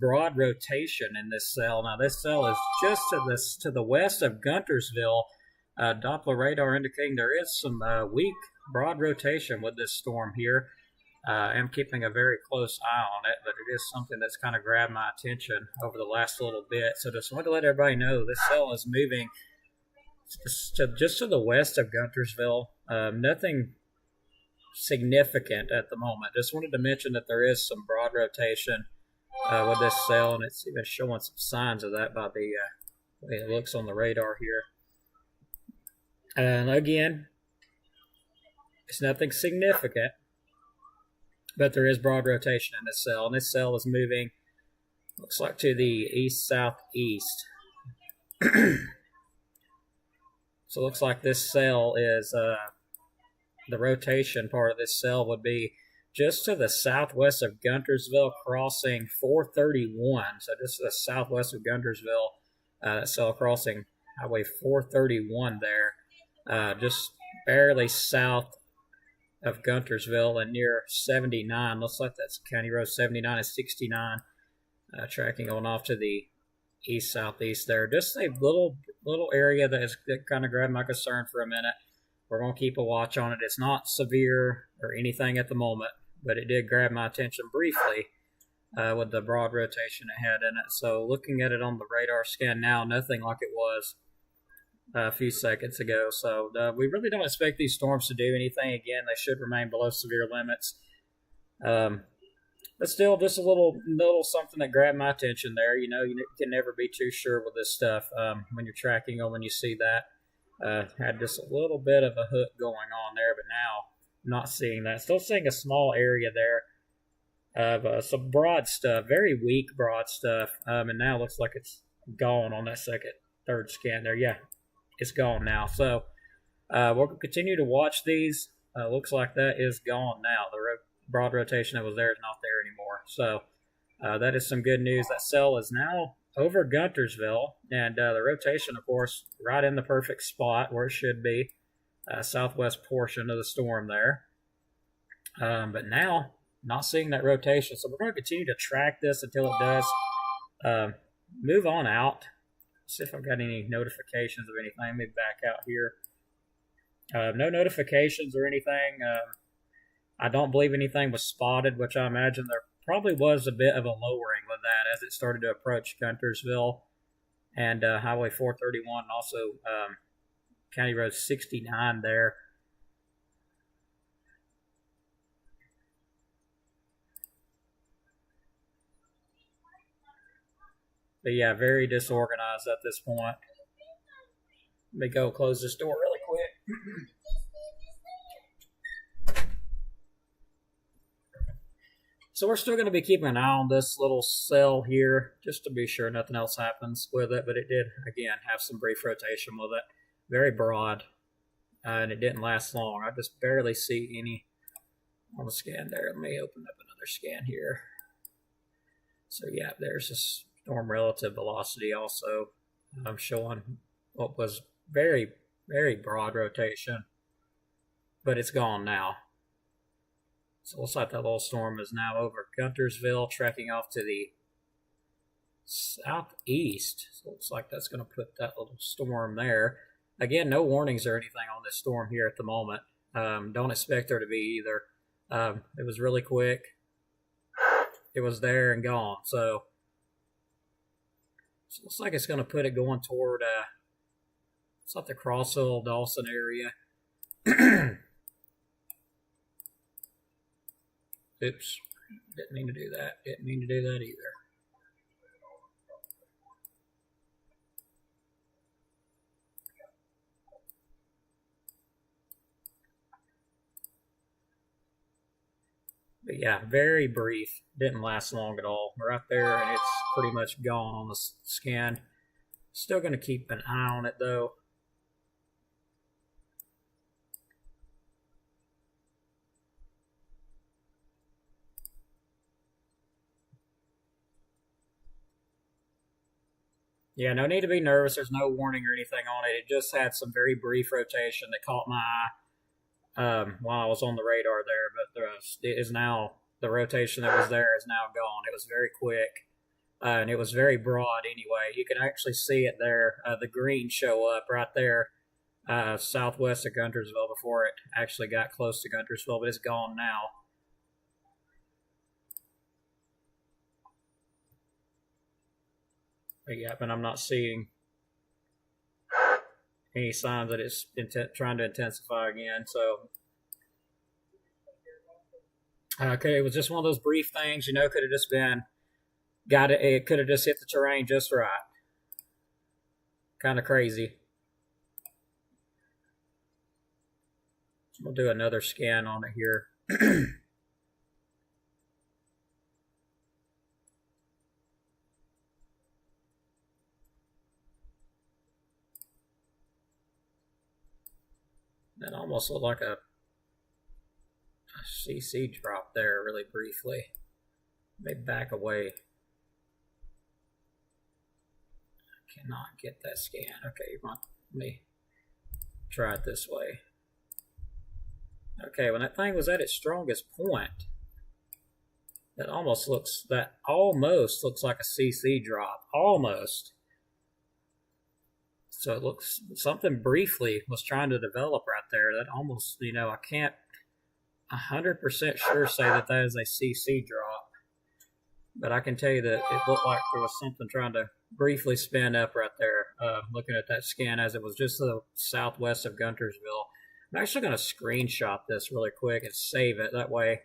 broad rotation in this cell. Now this cell is just to the west of Guntersville. Doppler radar indicating there is some weak broad rotation with this storm here. I'm keeping a very close eye on it, but it is something that's kind of grabbed my attention over the last little bit. So just wanted to let everybody know this cell is moving just to the west of Guntersville. Nothing significant at the moment. Just wanted to mention that there is some broad rotation with this cell, and it's even showing some signs of that by the way it looks on the radar here. And again, it's nothing significant, but there is broad rotation in this cell, and this cell is moving, looks like, to the east-southeast. So it looks like this cell is, the rotation part of this cell would be just to the southwest of Guntersville, crossing 431. So just to the southwest of Guntersville, cell crossing Highway 431 there, just barely south of Guntersville and near 79. Looks like that's County Road 79 and 69, tracking on off to the east-southeast there. Just a little area that kind of grabbed my concern for a minute. We're going to keep a watch on it. It's not severe or anything at the moment, but it did grab my attention briefly with the broad rotation it had in it. So looking at it on the radar scan now, nothing like it was a few seconds ago. So we really don't expect these storms to do anything. Again, they should remain below severe limits. But still, just a little something that grabbed my attention there. You know, you can never be too sure with this stuff when you're tracking them. When you see that, had just a little bit of a hook going on there, but now not seeing that. Still seeing a small area there of some broad stuff, very weak broad stuff, and now looks like it's gone on that third scan there. Yeah, it's gone now. So we'll continue to watch these. Looks like that is gone now. The broad rotation that was there is not there anymore. So that is some good news. That cell is now over Guntersville, and the rotation, of course, right in the perfect spot where it should be, southwest portion of the storm there. But now, not seeing that rotation, so we're going to continue to track this until it does move on out. See if I've got any notifications of anything. Let me back out here. No notifications or anything. I don't believe anything was spotted, which I imagine there probably was a bit of a lowering with that as it started to approach Guntersville and Highway 431, and also County Road 69 there. But yeah, very disorganized at this point. Let me go close this door really quick. So we're still going to be keeping an eye on this little cell here, just to be sure nothing else happens with it. But it did, again, have some brief rotation with it. Very broad, and it didn't last long. I just barely see any on the scan there. Let me open up another scan here. So yeah, there's this storm relative velocity also. I'm showing what was very, very broad rotation, but it's gone now. So it looks like that little storm is now over Guntersville, tracking off to the southeast. So it looks like that's going to put that little storm there. Again, no warnings or anything on this storm here at the moment. Don't expect there to be either. It was really quick. It was there and gone. So it looks like it's going to put it going toward it's like the Crossville, Dawson area. Oops, didn't mean to do that. Didn't mean to do that either. But yeah, very brief. Didn't last long at all. We're out there and it's pretty much gone on the scan. Still going to keep an eye on it though. Yeah, no need to be nervous. There's no warning or anything on it. It just had some very brief rotation that caught my eye while I was on the radar there. But it is now, the rotation that was there is now gone. It was very quick. and it was very broad anyway. You can actually see it there, the green show up right there, southwest of Guntersville before it actually got close to Guntersville, but it's gone now. Yep, and I'm not seeing any signs that it's trying to intensify again. So, okay, it was just one of those brief things, you know. Could have just been it could have just hit the terrain just right. Kind of crazy. We'll do another scan on it here. That almost looked like a CC drop there really briefly. Maybe back away. I cannot get that scan. Okay, let me try it this way. Okay, when that thing was at its strongest point, that almost looks like a CC drop. Almost. So it looks, something briefly was trying to develop right there. That almost, you know, I can't 100% sure say that is a CC drop. But I can tell you that it looked like there was something trying to briefly spin up right there, looking at that scan as it was just to the southwest of Guntersville. I'm actually going to screenshot this really quick and save it. That way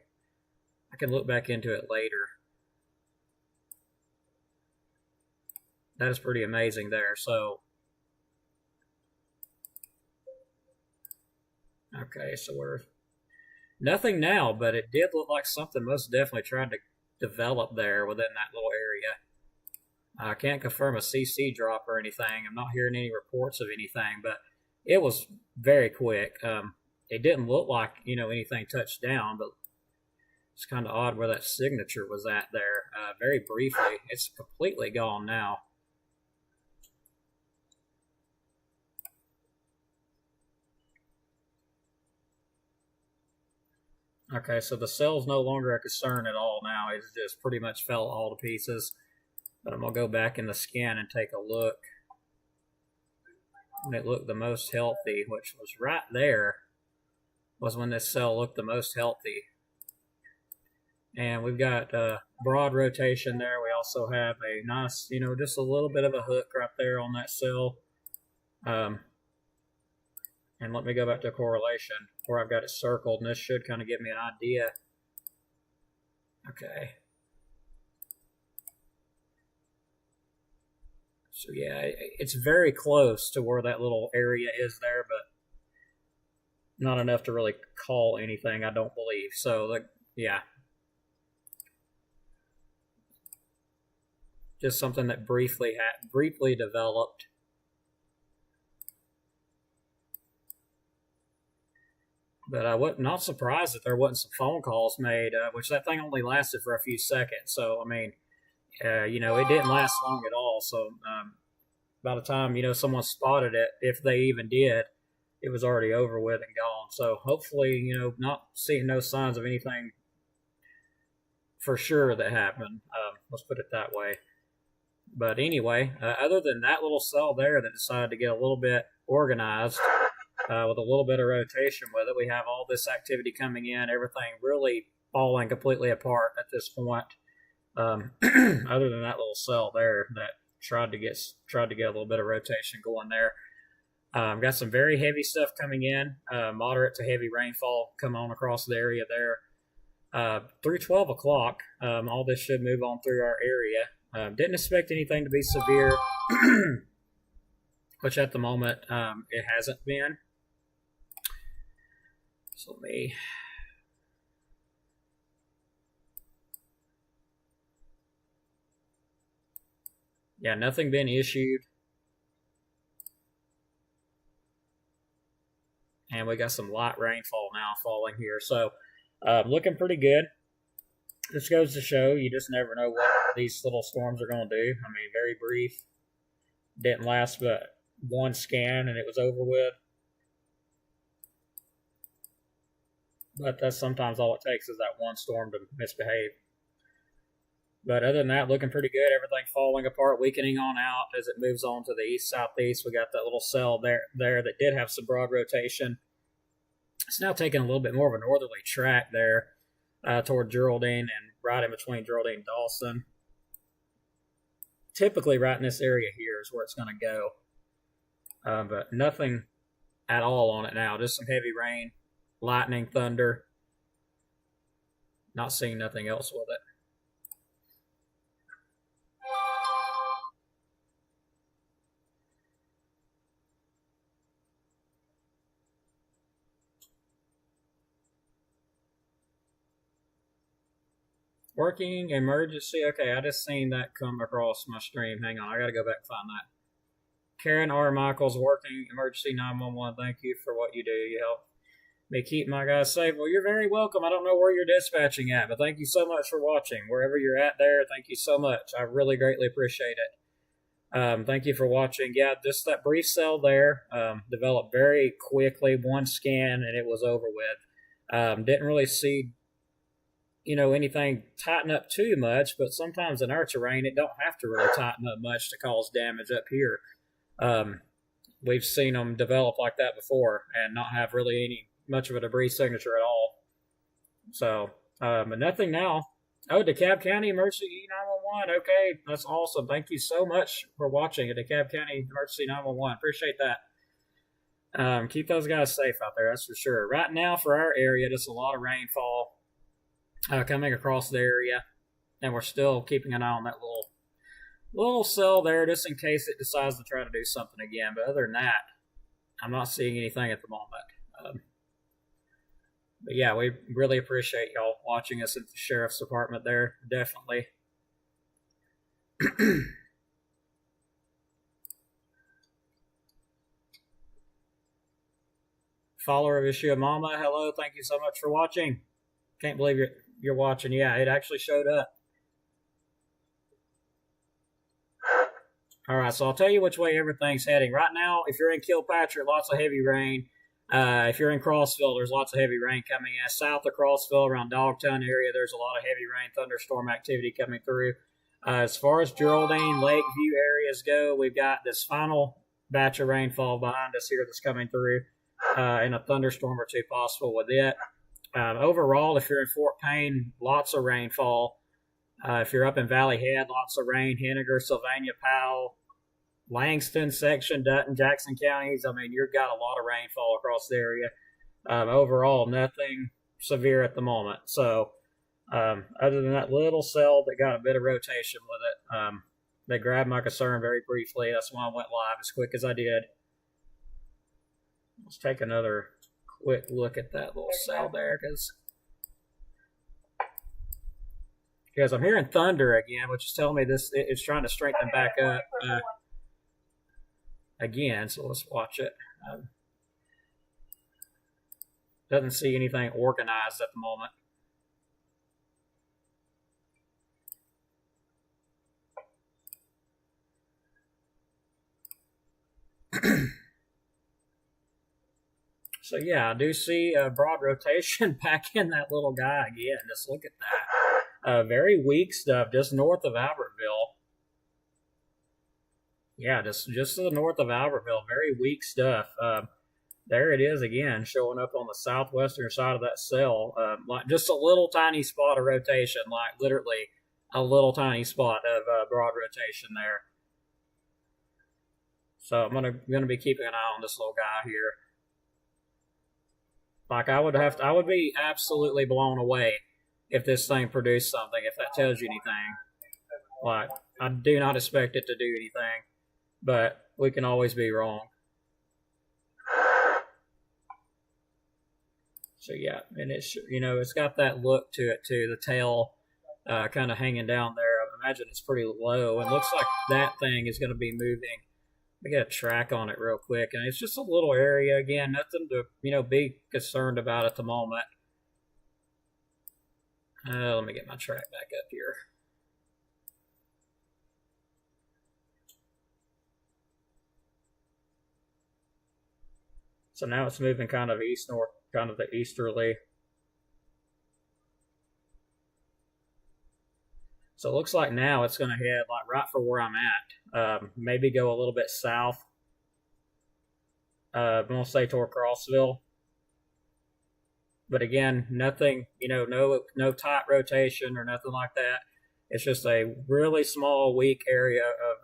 I can look back into it later. That is pretty amazing there. So, okay, so we're nothing now, but it did look like something most definitely tried to develop there within that little area. I can't confirm a CC drop or anything. I'm not hearing any reports of anything, but it was very quick. It didn't look like, you know, anything touched down, but it's kind of odd where that signature was at there. Very briefly, it's completely gone now. Okay, so the cell's no longer a concern at all now. It's just pretty much fell all to pieces. But I'm going to go back in the scan and take a look. And it looked the most healthy, which was right there, was when this cell looked the most healthy. And we've got broad rotation there. We also have a nice, you know, just a little bit of a hook right there on that cell. And let me go back to correlation where I've got it circled, and this should kind of give me an idea. Okay. So yeah, it's very close to where that little area is there, but not enough to really call anything, I don't believe. So, yeah. Just something that briefly developed. But I was not surprised that there wasn't some phone calls made, which that thing only lasted for a few seconds. So, I mean, you know, it didn't last long at all. So, by the time, you know, someone spotted it, if they even did, it was already over with and gone. So, hopefully, you know, not seeing no signs of anything for sure that happened. Let's put it that way. But anyway, other than that little cell there that decided to get a little bit organized, with a little bit of rotation with it, we have all this activity coming in, everything really falling completely apart at this point. Other than that little cell there that tried to get a little bit of rotation going there. Got some very heavy stuff coming in, moderate to heavy rainfall coming on across the area there. Through 12 o'clock, all this should move on through our area. Didn't expect anything to be severe, which at the moment it hasn't been. So let me... Yeah, nothing been issued. And we got some light rainfall now falling here. So, looking pretty good. This goes to show you just never know what these little storms are going to do. I mean, very brief. Didn't last but one scan and it was over with. But that's sometimes all it takes is that one storm to misbehave. But other than that, looking pretty good. Everything falling apart, weakening on out as it moves on to the east-southeast. We got that little cell there that did have some broad rotation. It's now taking a little bit more of a northerly track there toward Geraldine and right in between Geraldine and Dawson. Typically right in this area here is where it's going to go. But nothing at all on it now. Just some heavy rain, lightning, thunder. Not seeing nothing else with it. Working emergency. Okay, I just seen that come across my stream. Hang on, I gotta go back and find that. Karen R. Michaels, working emergency 911. Thank you for what you do. You help me keep my guys safe. Well, you're very welcome. I don't know where you're dispatching at, but thank you so much for watching. Wherever you're at there, thank you so much. I really greatly appreciate it. Thank you for watching. Yeah, just that brief cell there developed very quickly. One scan, and it was over with. Didn't really see anything tighten up too much, but sometimes in our terrain, it don't have to really tighten up much to cause damage up here. We've seen them develop like that before and not have really much of a debris signature at all. So, but nothing now. Oh, DeKalb County Emergency 911. Okay, that's awesome. Thank you so much for watching at DeKalb County Emergency 911. Appreciate that. Keep those guys safe out there, that's for sure. Right now, for our area, just a lot of rainfall coming across the area, and we're still keeping an eye on that little cell there just in case it decides to try to do something again. But other than that, I'm not seeing anything at the moment. But yeah, we really appreciate y'all watching us at the Sheriff's Department there, definitely. Follower of Issue of Mama, hello, thank you so much for watching. Can't believe you're watching. Yeah, it actually showed up. All right, so I'll tell you which way everything's heading. Right now, if you're in Kilpatrick, lots of heavy rain. If you're in Crossville, there's lots of heavy rain coming in. South of Crossville, around Dogtown area, there's a lot of heavy rain, thunderstorm activity coming through. As far as Geraldine, Lakeview areas go, we've got this final batch of rainfall behind us here that's coming through, and a thunderstorm or two possible with it. Overall, if you're in Fort Payne, lots of rainfall. If you're up in Valley Head, lots of rain. Henniger, Sylvania, Powell, Langston section, Dutton, Jackson counties. I mean, you've got a lot of rainfall across the area. Overall, nothing severe at the moment. So, other than that little cell that got a bit of rotation with it, they grabbed my concern very briefly. That's why I went live as quick as I did. Let's take another quick look at that little cell there, because I'm hearing thunder again, which is telling me it's trying to strengthen back up again. So let's watch it. Doesn't see anything organized at the moment. So yeah, I do see a broad rotation back in that little guy again. Just look at that. Very weak stuff just north of Albertville. Yeah, just to the north of Albertville. Very weak stuff. There it is again, showing up on the southwestern side of that cell. Like just a little tiny spot of rotation, like literally a little tiny spot of broad rotation there. So I'm gonna be keeping an eye on this little guy here. Like I would be absolutely blown away if this thing produced something, if that tells you anything. Like, I do not expect it to do anything, but we can always be wrong. So yeah, and it's got that look to it too, the tail kind of hanging down there. I imagine it's pretty low, and looks like that thing is going to be moving. We get a track on it real quick, and it's just a little area again, nothing to be concerned about at the moment. Let me get my track back up here. So now it's moving kind of east-north, kind of the easterly. So it looks like now it's going to head like right for where I'm at. Maybe go a little bit south. I'm going to say toward Crossville. But again, nothing, no tight rotation or nothing like that. It's just a really small, weak area of,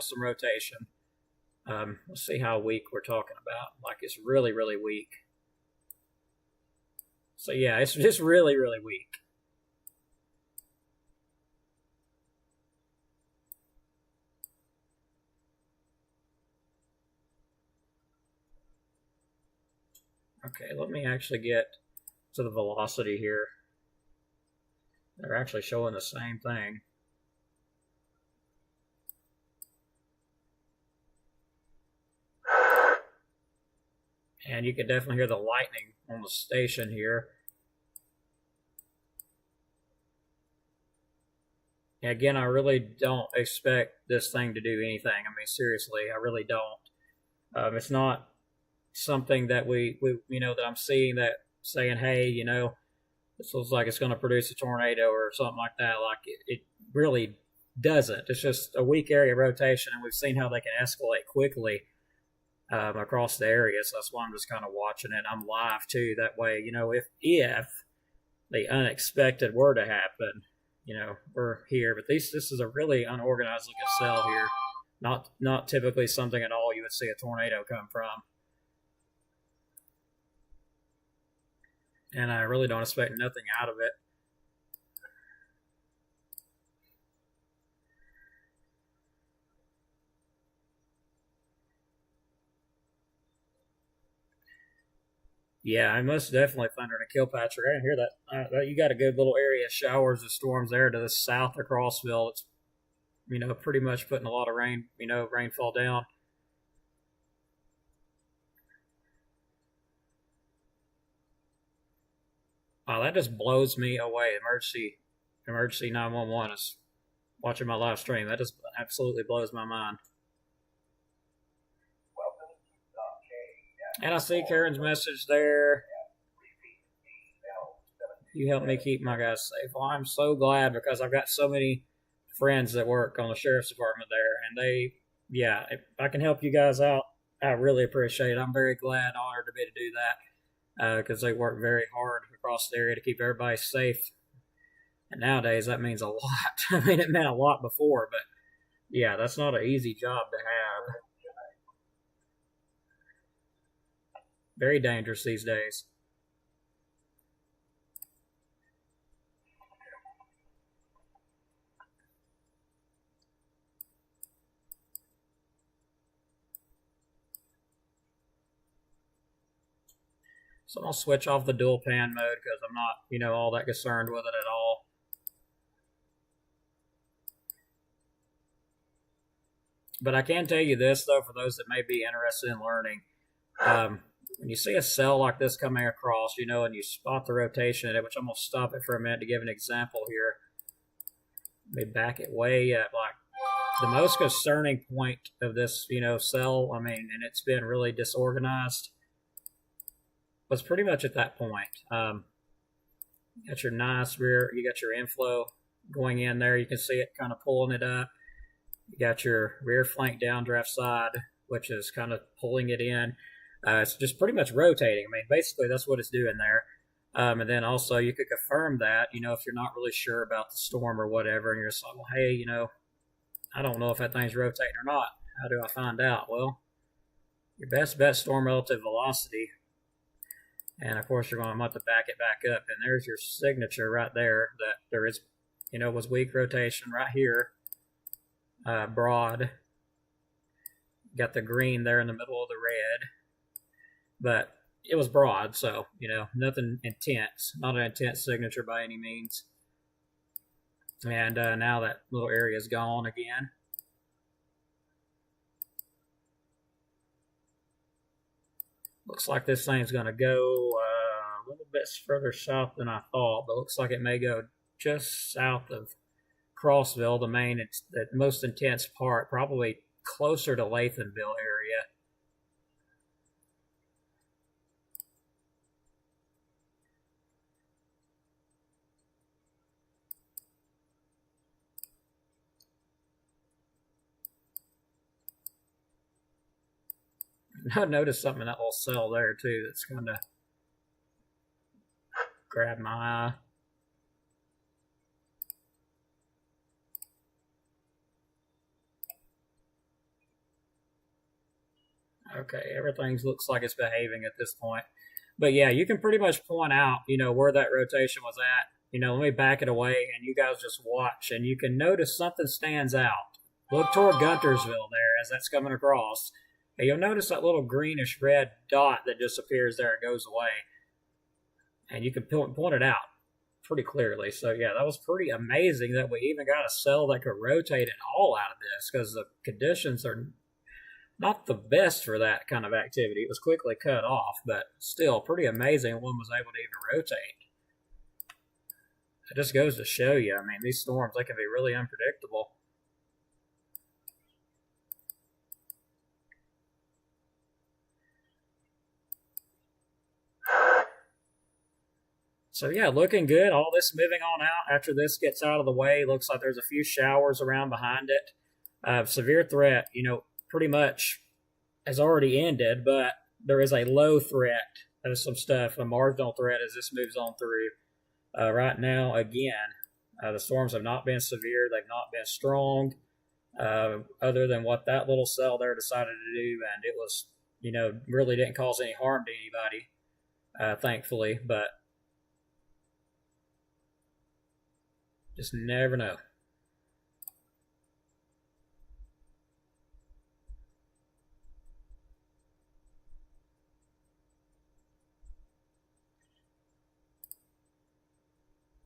some rotation. Let's see how weak we're talking about. Like it's really, really weak. So yeah, it's just really, really weak. Okay, let me actually get to the velocity here. They're actually showing the same thing. And you can definitely hear the lightning on the station here. And again, I really don't expect this thing to do anything. I mean, seriously, I really don't. It's not something that we that I'm seeing that saying, hey, this looks like it's going to produce a tornado or something like that. Like it really doesn't. It's just a weak area rotation, and we've seen how they can escalate quickly across the area. So that's why I'm just kind of watching it. I'm live too. That way, if the unexpected were to happen, we're here. But this is a really unorganized looking cell here. Not typically something at all you would see a tornado come from. And I really don't expect nothing out of it. Yeah, I most definitely thunder and Kilpatrick. I didn't hear that. You got a good little area of showers and storms there to the south of Crossville. It's pretty much putting a lot of rain, rainfall down. Wow, that just blows me away. Emergency 911 is watching my live stream. That just absolutely blows my mind. And I see Karen's message there. You help me keep my guys safe. Well, I'm so glad because I've got so many friends that work on the sheriff's department there, and if I can help you guys out, I really appreciate it. I'm very glad, honored to be able to do that because they work very hard across the area to keep everybody safe. And nowadays, that means a lot. I mean, it meant a lot before, but yeah, that's not an easy job to have. Very dangerous these days. So I'm going to switch off the dual pan mode because I'm not, all that concerned with it at all. But I can tell you this, though, for those that may be interested in learning. When you see a cell like this coming across, and you spot the rotation in it, which I'm going to stop it for a minute to give an example here. Let me back it way up. Like the most concerning point of this, cell, and it's been really disorganized, was pretty much at that point. You got your nice rear, you got your inflow going in there. You can see it kind of pulling it up. You got your rear flank downdraft side, which is kind of pulling it in. It's just pretty much rotating. I mean, basically that's what it's doing there. And then also you could confirm that, if you're not really sure about the storm or whatever, and you're just like, well, hey, I don't know if that thing's rotating or not. How do I find out? Well, your best bet, storm relative velocity. And of course, you're going to have to back it back up. And there's your signature right there that there is, was weak rotation right here. Broad. Got the green there in the middle of the red. But it was broad, so, nothing intense. Not an intense signature by any means. And now that little area is gone again. Looks like this thing's going to go a little bit further south than I thought, but looks like it may go just south of Crossville, the most intense part, probably closer to Lathanville area. I noticed something in that little cell there too that's kind of grabbed my eye. Okay, everything looks like it's behaving at this point. But yeah, you can pretty much point out, where that rotation was at. Let me back it away and you guys just watch and you can notice something stands out. Look toward Guntersville there as that's coming across. And you'll notice that little greenish red dot that just appears there and goes away. And you can point it out pretty clearly. So yeah, that was pretty amazing that we even got a cell that could rotate at all out of this because the conditions are not the best for that kind of activity. It was quickly cut off, but still pretty amazing one was able to even rotate. It just goes to show you, I mean, these storms, they can be really unpredictable. So yeah, looking good. All this moving on out. After this gets out of the way, looks like there's a few showers around behind it. Severe threat, pretty much has already ended, but there is a low threat of some stuff, a marginal threat as this moves on through. Right now, again, the storms have not been severe. They've not been strong, other than what that little cell there decided to do, and it was, really didn't cause any harm to anybody, thankfully, but just never know.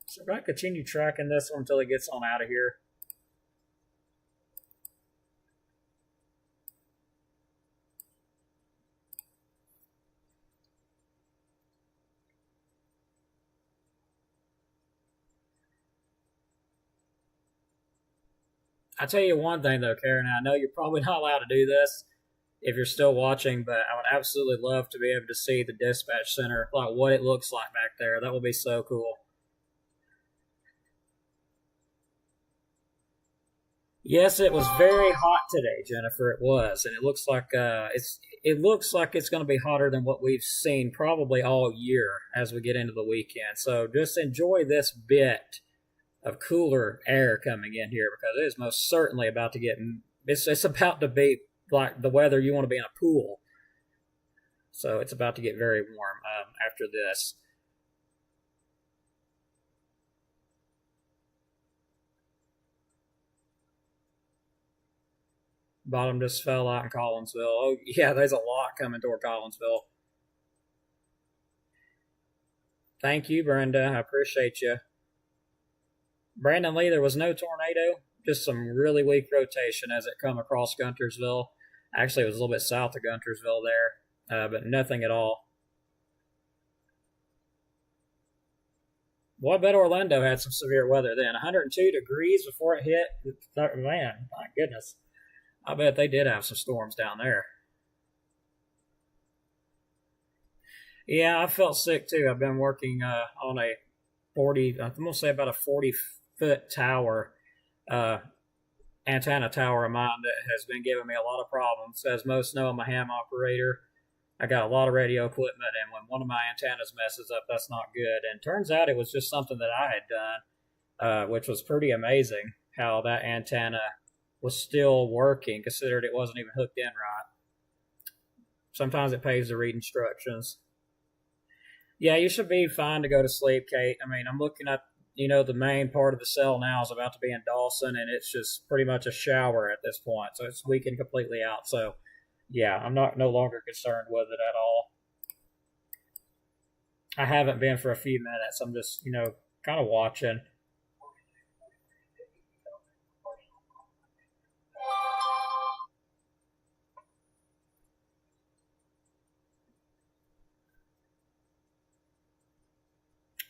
So I'm going to continue tracking this one until it gets on out of here. I tell you one thing though, Karen, I know you're probably not allowed to do this if you're still watching, but I would absolutely love to be able to see the dispatch center, like what it looks like back there. That would be so cool. Yes, it was very hot today, Jennifer. It was, and it looks like it's going to be hotter than what we've seen probably all year as we get into the weekend. So just enjoy this bit of cooler air coming in here because it is most certainly about to get. It's about to be like the weather you want to be in a pool. So it's about to get very warm after this. Bottom just fell out in Collinsville. Oh, yeah, there's a lot coming toward Collinsville. Thank you, Brenda. I appreciate you. Brandon Lee, there was no tornado, just some really weak rotation as it come across Guntersville. Actually, it was a little bit south of Guntersville there, but nothing at all. Well, I bet Orlando had some severe weather then. 102 degrees before it hit. Man, my goodness. I bet they did have some storms down there. Yeah, I felt sick too. I've been working on a 40, I'm going to say about a 40-foot tower, antenna tower of mine that has been giving me a lot of problems. As most know, I'm a ham operator. I got a lot of radio equipment, and when one of my antennas messes up, that's not good. And turns out it was just something that I had done, which was pretty amazing how that antenna was still working, considered it wasn't even hooked in right. Sometimes it pays to read instructions. Yeah, you should be fine to go to sleep, Kate. I mean, I'm looking at, the main part of the cell now is about to be in Dawson, and it's just pretty much a shower at this point. So it's weakened completely out. So, yeah, I'm no longer concerned with it at all. I haven't been for a few minutes. I'm just, kind of watching.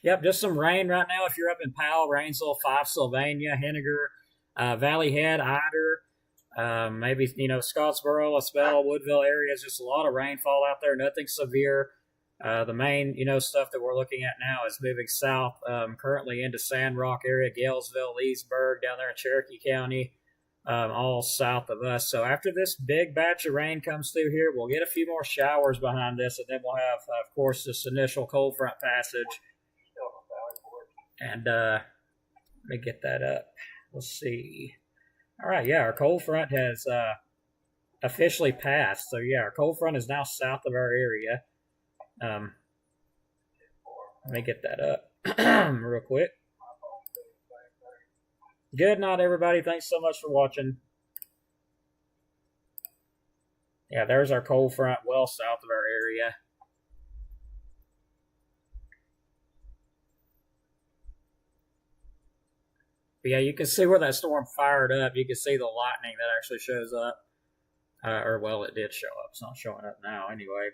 Yep, just some rain right now. If you're up in Powell, Rainsville, Fife, Sylvania, Henniger, Valley Head, Ider, maybe Scottsboro, Espell, Woodville areas. Just a lot of rainfall out there. Nothing severe. The main stuff that we're looking at now is moving south, currently into Sand Rock area, Galesville, Leesburg, down there in Cherokee County. all south of us. So after this big batch of rain comes through here, we'll get a few more showers behind this, and then we'll have, of course, this initial cold front passage. And let me get that up. Let's see. All right, yeah, our cold front has officially passed. So yeah, our cold front is now south of our area. Let me get that up real quick. Good night, everybody. Thanks so much for watching. Yeah, there's our cold front well south of our area. But yeah, you can see where that storm fired up. You can see the lightning that actually shows up. Or, well, it did show up. It's not showing up now anyway,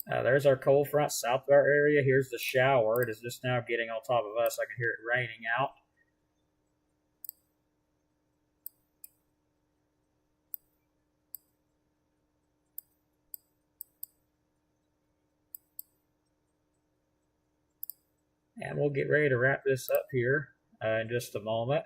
but there's our cold front south of our area. Here's the shower. It is just now getting on top of us. I can hear it raining out. And we'll get ready to wrap this up here in just a moment.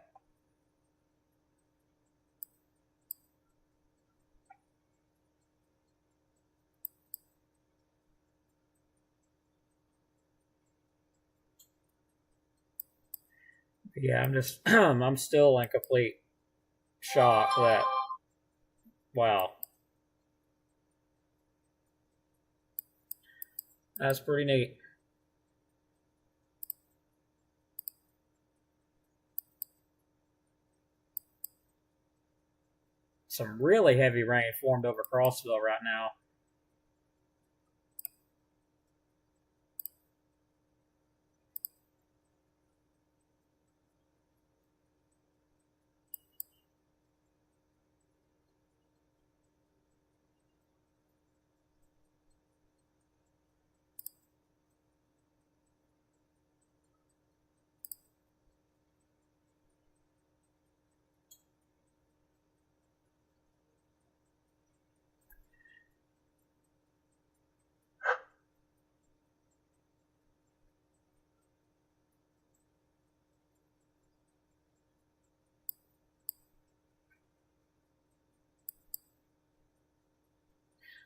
Yeah, I'm still in complete shock that, wow. That's pretty neat. Some really heavy rain formed over Crossville right now.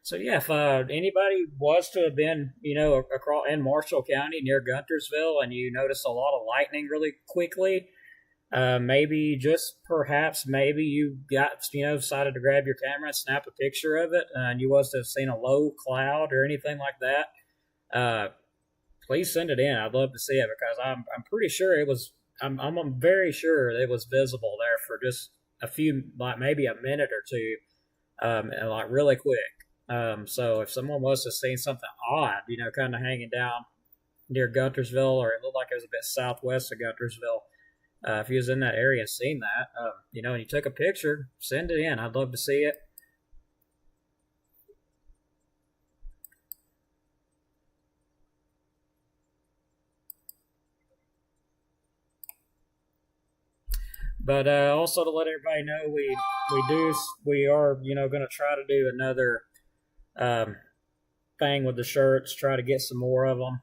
So yeah, if anybody was to have been, across in Marshall County near Guntersville, and you notice a lot of lightning really quickly, maybe maybe you got, decided to grab your camera and snap a picture of it, and you was to have seen a low cloud or anything like that, please send it in. I'd love to see it, because I'm pretty sure it was. I'm very sure it was visible there for just a few, like maybe a minute or two, and like really quick. So if someone was to see something odd, kind of hanging down near Guntersville, or it looked like it was a bit southwest of Guntersville, if you was in that area and seen that, and you took a picture, send it in. I'd love to see it. But also to let everybody know, we are going to try to do another thing with the shirts. Try to get some more of them.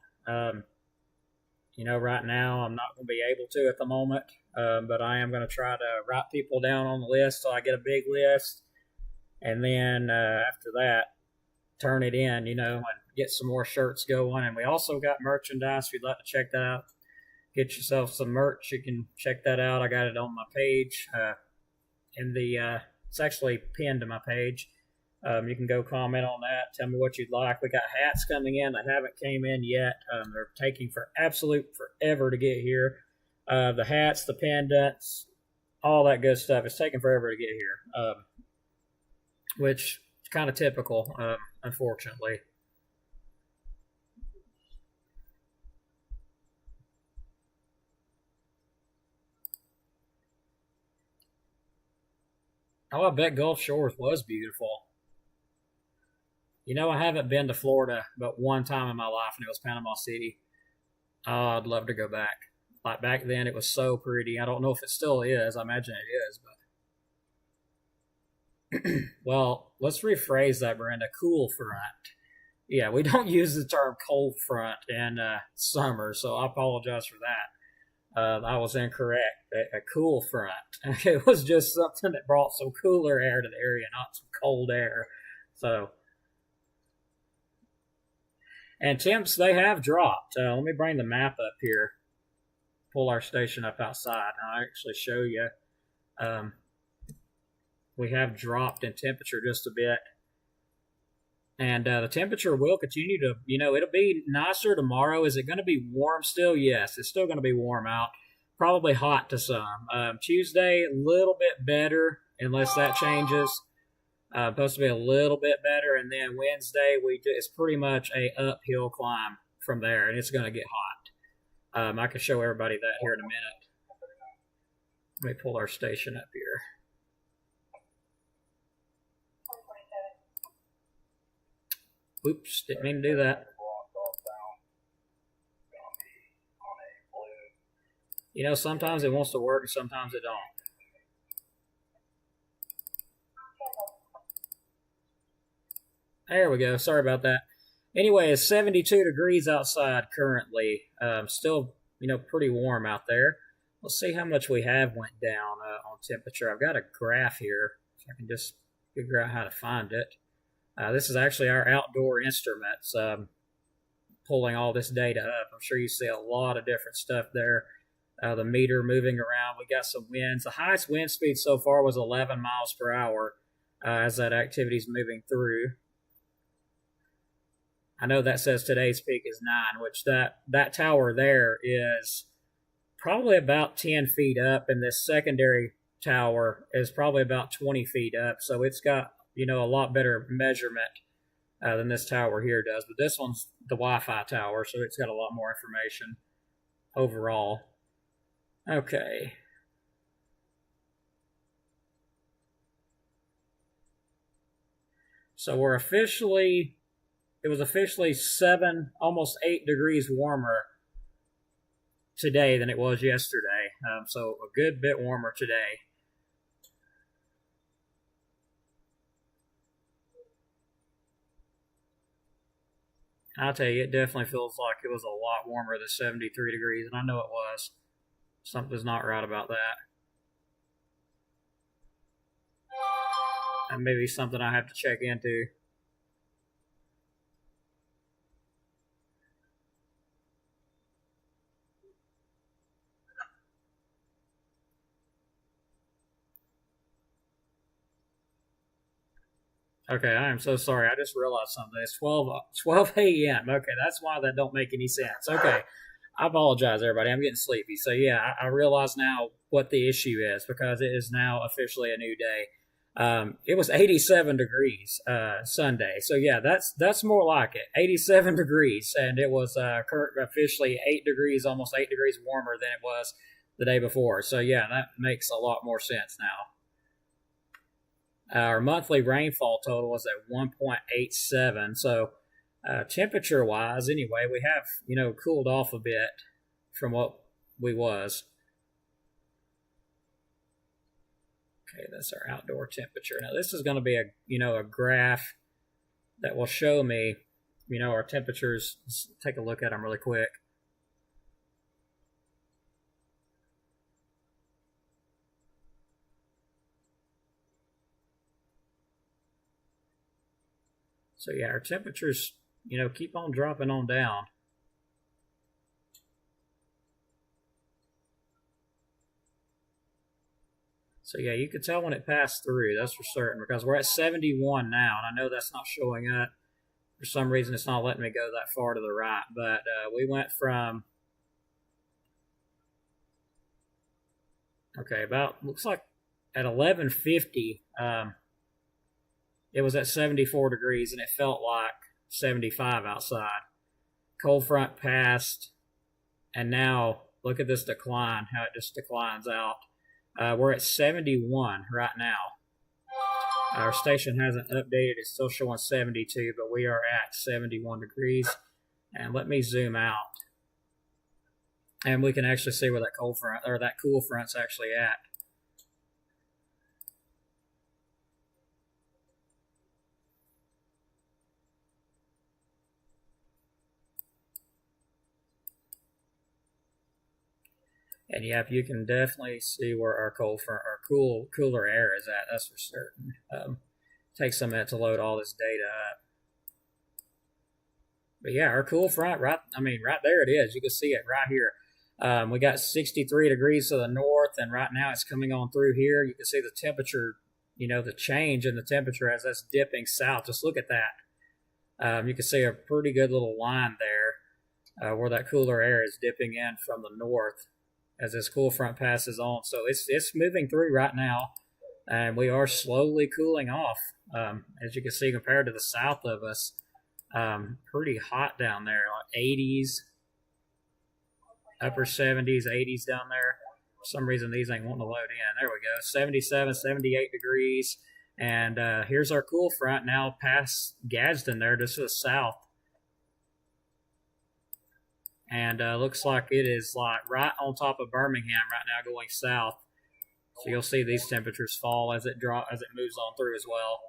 Right now I'm not going to be able to at the moment, but I am going to try to write people down on the list so I get a big list, and then after that, turn it in, and get some more shirts going. And we also got merchandise. If you'd like to check that out, get yourself some merch, you can check that out. I got it on my page. It's actually pinned to my page. You can go comment on that. Tell me what you'd like. We got hats coming in that haven't came in yet. They're taking forever to get here. The hats, the pendants, all that good stuff. It's taking forever to get here, which is kind of typical, unfortunately. Oh, I bet Gulf Shores was beautiful. I haven't been to Florida but one time in my life, and it was Panama City. Oh, I'd love to go back. Like back then, it was so pretty. I don't know if it still is. I imagine it is, but well, let's rephrase that, Brenda. Cool front. Yeah, we don't use the term cold front in summer, so I apologize for I was incorrect. A cool front. It was just something that brought some cooler air to the area, not some cold air. So, and temps, they have dropped. Let me bring the map up here. Pull our station up outside. I'll actually show you. We have dropped in temperature just a bit. And the temperature will continue to, it'll be nicer tomorrow. Is it going to be warm still? Yes, it's still going to be warm out. Probably hot to some. Tuesday, a little bit better, unless that changes. Supposed to be a little bit better. And then Wednesday, it's pretty much a uphill climb from there, and it's going to get hot. I can show everybody that here in a minute. Let me pull our station up here. Oops, didn't mean to do that. Sometimes it wants to work and sometimes it don't. There we go. Sorry about that. Anyway, it's 72 degrees outside currently. Still, pretty warm out there. Let's see how much we have went down on temperature. I've got a graph here. If I can just figure out how to find it. This is actually our outdoor instruments pulling all this data up. I'm sure you see a lot of different stuff there. The meter moving around. We got some winds. The highest wind speed so far was 11 miles per hour as that activity is moving through. I know that says today's peak is 9, which that tower there is probably about 10 feet up, and this secondary tower is probably about 20 feet up. So it's got a lot better measurement than this tower here does. But this one's the Wi-Fi tower, so it's got a lot more information overall. Okay. So it was officially 7, almost 8 degrees warmer today than it was yesterday. So a good bit warmer today. I'll tell you, it definitely feels like it was a lot warmer than 73 degrees, and I know it was. Something's not right about that. And maybe something I have to check into. Okay, I am so sorry. I just realized something. It's 12 a.m. Okay, that's why that don't make any sense. Okay, I apologize, everybody. I'm getting sleepy. So, yeah, I realize now what the issue is because it is now officially a new day. It was 87 degrees Sunday. So, yeah, that's more like it. 87 degrees, and it was officially 8 degrees, almost 8 degrees warmer than it was the day before. So, yeah, that makes a lot more sense now. Our monthly rainfall total is at 1.87. So, temperature-wise, anyway, we have, cooled off a bit from what we was. Okay, that's our outdoor temperature. Now, this is going to be a graph that will show me, our temperatures. Let's take a look at them really quick. So yeah, our temperatures, keep on dropping on down. So yeah, you could tell when it passed through, that's for certain, because we're at 71 now, and I know that's not showing up. For some reason, it's not letting me go that far to the right, but we went from, looks like at 11:50, it was at 74 degrees, and it felt like 75 outside. Cold front passed, and now look at this decline, how it just declines out. We're at 71 right now. Our station hasn't updated. It's still showing 72, but we are at 71 degrees. And let me zoom out. And we can actually see where that cold front, or that cool front's actually at. And yeah, you can definitely see where our cold front, our cooler air is at. That's for certain. Takes a minute to load all this data up. But yeah, our cool front, right there it is. You can see it right here. We got 63 degrees to the north, and right now it's coming on through here. You can see the temperature, the change in the temperature as that's dipping south. Just look at that. You can see a pretty good little line there where that cooler air is dipping in from the north as this cool front passes on. So it's moving through right now, and we are slowly cooling off. As you can see, compared to the south of us, pretty hot down there, like 80s, upper 70s, 80s down there. For some reason, these ain't wanting to load in. There we go, 77, 78 degrees. And here's our cool front now past Gadsden there, just to the south. And looks like it is like right on top of Birmingham right now going south. So you'll see these temperatures fall as it moves on through as well.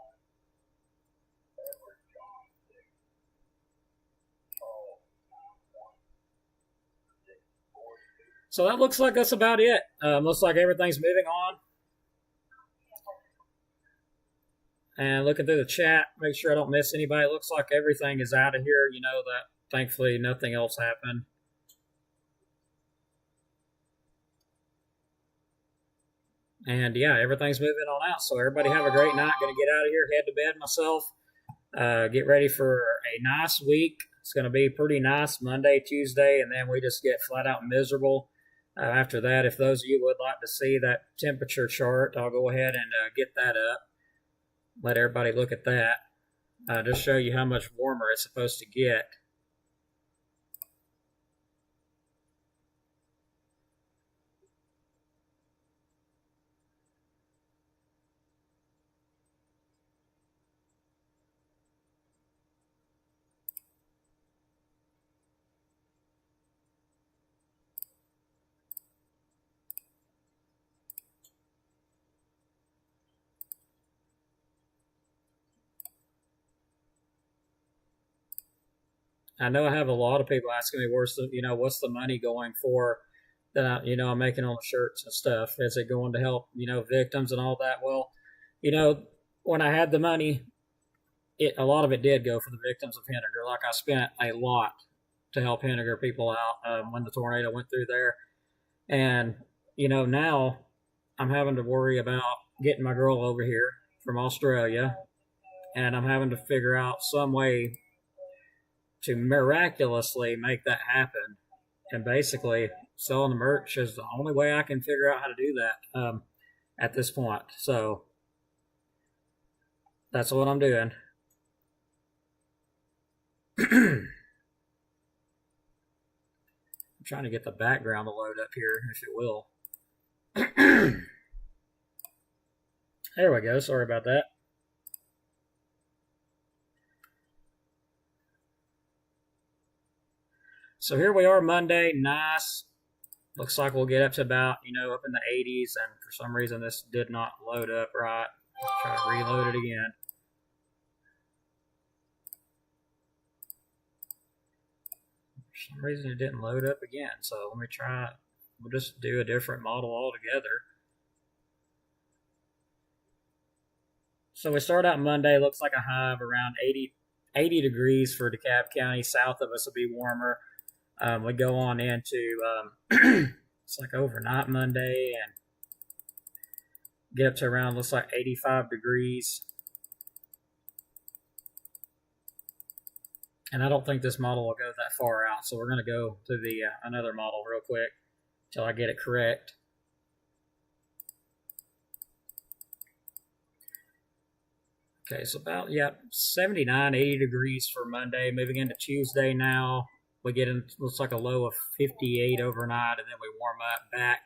So that looks like that's about it. Looks like everything's moving on. And looking through the chat, make sure I don't miss anybody. It looks like everything is out of here. That thankfully nothing else happened. And yeah, everything's moving on out. So everybody have a great night. Going to get out of here, head to bed myself. Get ready for a nice week. It's going to be pretty nice Monday, Tuesday, and then we just get flat out miserable. After that, if those of you would like to see that temperature chart, I'll go ahead and get that up. Let everybody look at that. Just show you how much warmer it's supposed to get. I know I have a lot of people asking me, what's the money going for that I'm making on the shirts and stuff? Is it going to help, victims and all that? Well, when I had the money, a lot of it did go for the victims of Henniger. Like I spent a lot to help Henniger people out when the tornado went through there. And, now I'm having to worry about getting my girl over here from Australia. And I'm having to figure out some way to miraculously make that happen. And basically, selling the merch is the only way I can figure out how to do that at this point. So that's what I'm doing. I'm trying to get the background to load up here, if it will. There we go. Sorry about that. So here we are Monday. Nice. Looks like we'll get up to about, up in the 80s. And for some reason, this did not load up right. Try to reload it again. For some reason, it didn't load up again. So let me try. We'll just do a different model altogether. So we start out Monday. Looks like a high of around 80 degrees for DeKalb County. South of us will be warmer. We go on into, it's like overnight Monday, and get up to around, looks like 85 degrees. And I don't think this model will go that far out, so we're going to go to the another model real quick until I get it correct. Okay, so about, 79, 80 degrees for Monday. Moving into Tuesday now. We get in, looks like a low of 58 overnight, and then we warm up back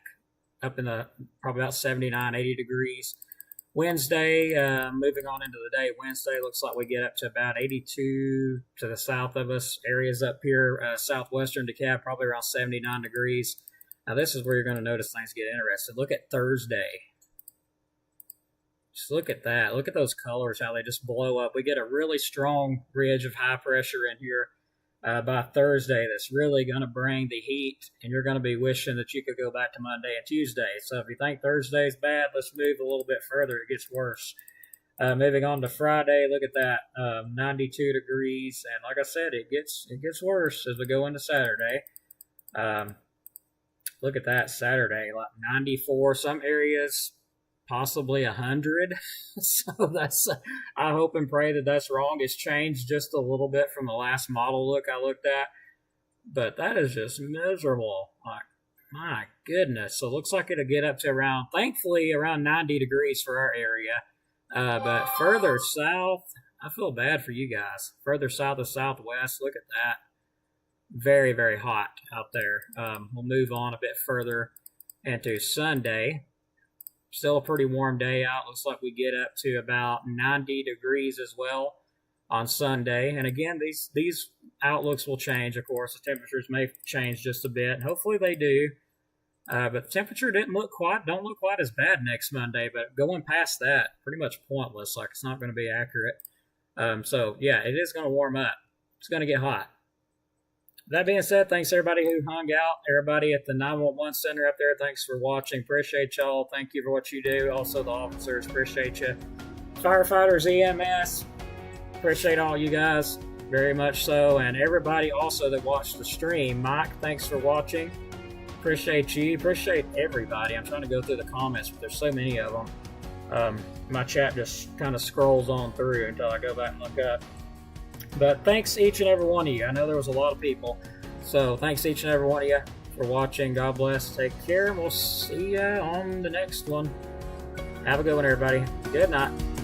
up in the probably about 79, 80 degrees. Wednesday, moving on into the day, Wednesday looks like we get up to about 82 to the south of us. Areas up here, southwestern DeKalb, probably around 79 degrees. Now this is where you're going to notice things get interesting. Look at Thursday. Just look at that. Look at those colors, how they just blow up. We get a really strong ridge of high pressure in here. by Thursday that's really going to bring the heat, and you're going to be wishing that you could go back to Monday and Tuesday. So if you think Thursday's bad, let's move a little bit further. It gets worse. Moving on to Friday, look at that, 92 degrees, and like I said, it gets worse as we go into Saturday. Look at that Saturday, like 94. Some areas possibly 100. So that's, I hope and pray that that's wrong. It's changed just a little bit from the last model look I looked at, but that is just miserable. Like, my goodness. So it looks like it'll get up to around, thankfully, around 90 degrees for our area. But further south, I feel bad for you guys. Further south of Southwest, look at that. Very, very hot out there. We'll move on a bit further into Sunday. Still a pretty warm day out. Looks like we get up to about 90 degrees as well on Sunday. And again, these outlooks will change, of course. The temperatures may change just a bit. Hopefully they do. But the temperature don't look quite as bad next Monday. But going past that, pretty much pointless. Like, it's not going to be accurate. So, yeah, it is going to warm up. It's going to get hot. That being said, thanks everybody who hung out. Everybody at the 911 center up there, thanks for watching. Appreciate y'all. Thank you for what you do. Also, the officers, appreciate you. Firefighters, EMS, appreciate all you guys very much so. And everybody also that watched the stream. Mike, thanks for watching. Appreciate you. Appreciate everybody. I'm trying to go through the comments, but there's so many of them. My chat just kind of scrolls on through until I go back and look up. But thanks each and every one of you. I know there was a lot of people. So thanks each and every one of you for watching. God bless. Take care. And we'll see you on the next one. Have a good one, everybody. Good night.